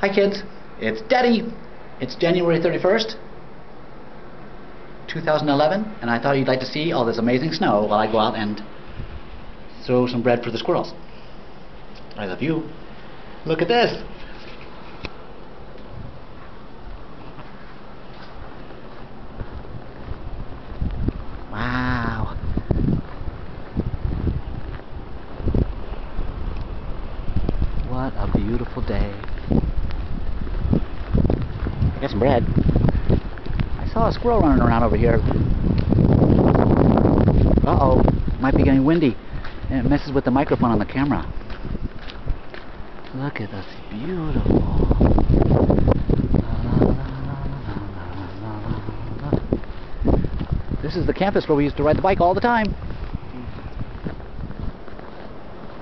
Hi kids, it's Daddy. It's January 31st, 2011, and I thought you'd like to see all this amazing snow while I go out and throw some bread for the squirrels. I love you. Look at this. Wow. What a beautiful day. I got some bread. I saw a squirrel running around over here. Uh-oh. Might be getting windy. And it messes with the microphone on the camera. Look at this. Beautiful. This is the campus where we used to ride the bike all the time.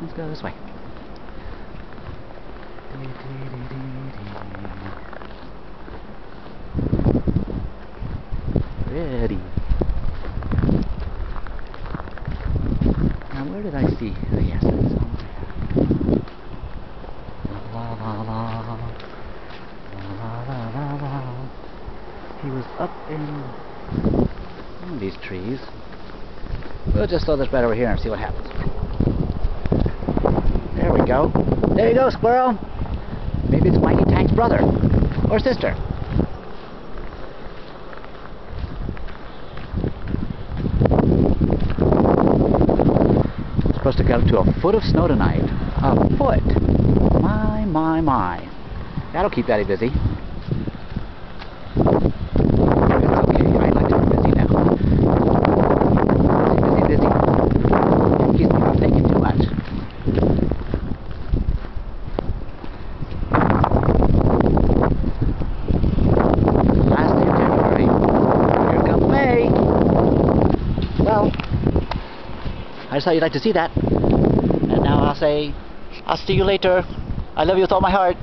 Let's go this way. Ready. Now where did I see? Oh yes, it's over there. La la la la la la la. He was up in one of these trees. We'll just throw this bread over here and see what happens. There we go. There you go, squirrel. Maybe it's Mikey Tank's brother or sister. Supposed to get up to a foot of snow tonight. A foot. My, my, my. That'll keep Daddy busy. It's okay. I like to be busy now. Busy, busy, busy. Keeps me from thinking too much. Last day of January. Here comes May. Well, I just thought you'd like to see that. And now I'll say, I'll see you later. I love you with all my heart.